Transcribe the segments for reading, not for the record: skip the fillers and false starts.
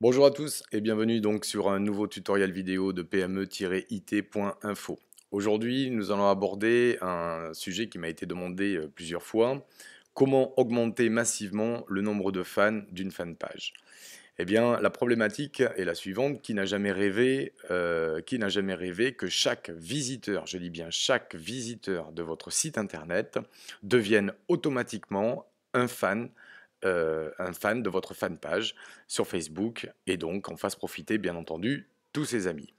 Bonjour à tous et bienvenue donc sur un nouveau tutoriel vidéo de PME-IT.info. Aujourd'hui, nous allons aborder un sujet qui m'a été demandé plusieurs fois. Comment augmenter massivement le nombre de fans d'une fanpage? Eh bien, la problématique est la suivante. Qui n'a jamais rêvé que chaque visiteur, je dis bien chaque visiteur de votre site internet devienne automatiquement un fan de votre fanpage sur Facebook et donc en fasse profiter bien entendu tous ses amis.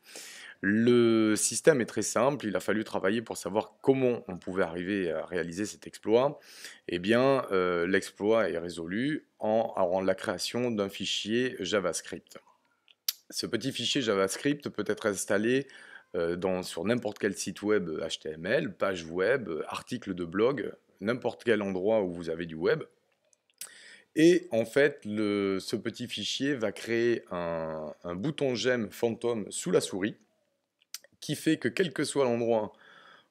Le système est très simple, il a fallu travailler pour savoir comment on pouvait arriver à réaliser cet exploit. Eh bien, l'exploit est résolu en la création d'un fichier JavaScript. Ce petit fichier JavaScript peut être installé sur n'importe quel site web HTML, page web, article de blog, n'importe quel endroit où vous avez du web. Et en fait, ce petit fichier va créer un bouton j'aime fantôme sous la souris qui fait que quel que soit l'endroit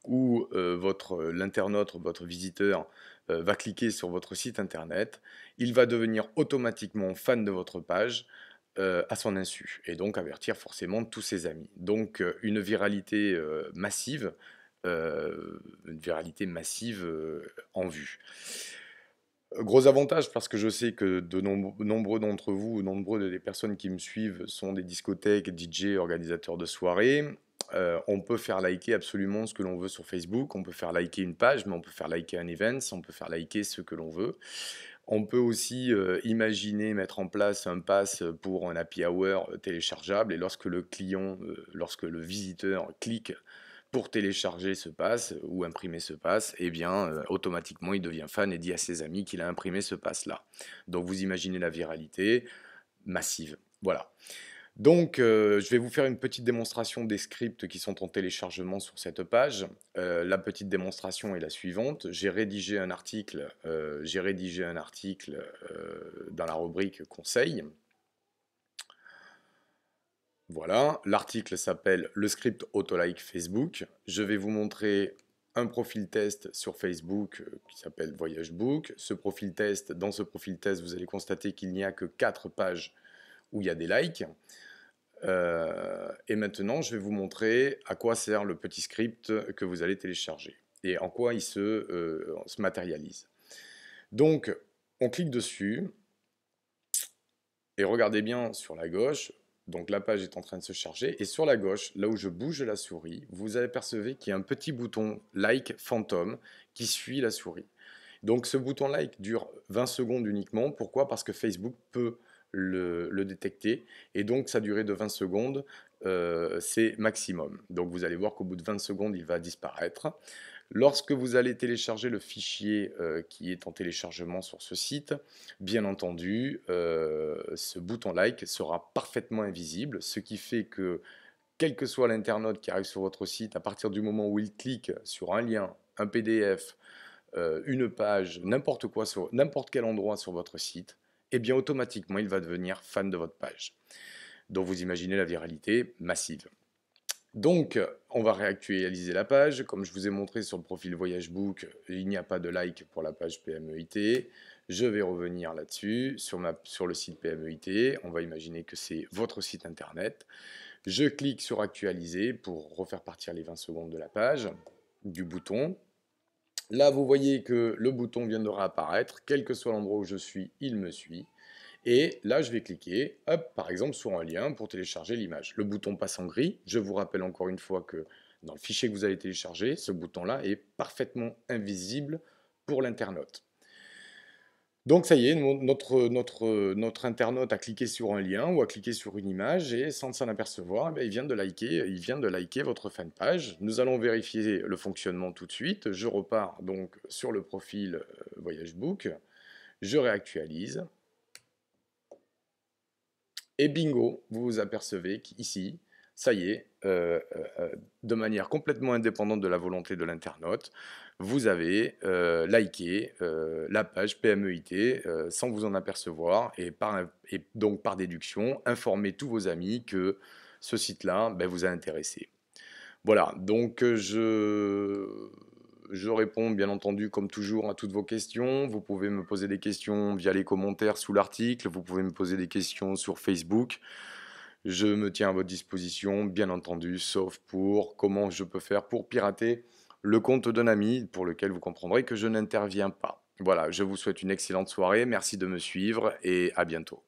où l'internaute, votre visiteur va cliquer sur votre site internet, il va devenir automatiquement fan de votre page à son insu et donc avertir forcément tous ses amis. Donc une viralité massive en vue. Gros avantage parce que je sais que nombreux d'entre vous, nombreux des personnes qui me suivent sont des discothèques, DJ, organisateurs de soirées. On peut faire liker absolument ce que l'on veut sur Facebook, on peut faire liker une page, mais on peut faire liker un event, on peut faire liker ce que l'on veut. On peut aussi imaginer mettre en place un pass pour un happy hour téléchargeable et lorsque le visiteur clique pour télécharger ce pass ou imprimer ce pass, eh bien, automatiquement, il devient fan et dit à ses amis qu'il a imprimé ce pass-là. Donc, vous imaginez la viralité massive. Voilà. Donc, je vais vous faire une petite démonstration des scripts qui sont en téléchargement sur cette page. La petite démonstration est la suivante. J'ai rédigé un article dans la rubrique conseils. Voilà, l'article s'appelle le script Autolike Facebook. Je vais vous montrer un profil test sur Facebook qui s'appelle Voyage Book. Dans ce profil test, vous allez constater qu'il n'y a que 4 pages où il y a des likes. Et maintenant, je vais vous montrer à quoi sert le petit script que vous allez télécharger et en quoi il se matérialise. Donc, on clique dessus et regardez bien sur la gauche. Donc la page est en train de se charger et sur la gauche, là où je bouge la souris, vous apercevez qu'il y a un petit bouton like fantôme qui suit la souris. Donc ce bouton like dure 20 secondes uniquement. Pourquoi? Parce que Facebook peut le détecter et donc sa durée de 20 secondes, c'est maximum. Donc vous allez voir qu'au bout de 20 secondes, il va disparaître. Lorsque vous allez télécharger le fichier qui est en téléchargement sur ce site, bien entendu, ce bouton like sera parfaitement invisible, ce qui fait que quel que soit l'internaute qui arrive sur votre site, à partir du moment où il clique sur un lien, un PDF, une page, n'importe quoi sur n'importe quel endroit sur votre site, eh bien automatiquement il va devenir fan de votre page. Donc vous imaginez la viralité massive. Donc, on va réactualiser la page. Comme je vous ai montré sur le profil Voyage Book, il n'y a pas de like pour la page PMEIT. Je vais revenir là-dessus, sur le site PMEIT. On va imaginer que c'est votre site internet. Je clique sur Actualiser pour refaire partir les 20 secondes de la page, du bouton. Là, vous voyez que le bouton vient de réapparaître. Quel que soit l'endroit où je suis, il me suit. Et là, je vais cliquer, hop, par exemple, sur un lien pour télécharger l'image. Le bouton passe en gris. Je vous rappelle encore une fois que dans le fichier que vous allez télécharger, ce bouton-là est parfaitement invisible pour l'internaute. Donc ça y est, notre internaute a cliqué sur un lien ou a cliqué sur une image et sans s'en apercevoir, il vient de liker votre fanpage. Nous allons vérifier le fonctionnement tout de suite. Je repars donc sur le profil Voyage Book, je réactualise. Et bingo, vous vous apercevez qu'ici, ça y est, de manière complètement indépendante de la volonté de l'internaute, vous avez liké la page PMEIT sans vous en apercevoir et donc par déduction, informer tous vos amis que ce site-là vous a intéressé. Voilà, donc Je réponds bien entendu comme toujours à toutes vos questions. Vous pouvez me poser des questions via les commentaires sous l'article, vous pouvez me poser des questions sur Facebook. Je me tiens à votre disposition, bien entendu, sauf pour comment je peux faire pour pirater le compte d'un ami, pour lequel vous comprendrez que je n'interviens pas. Voilà, je vous souhaite une excellente soirée, merci de me suivre et à bientôt.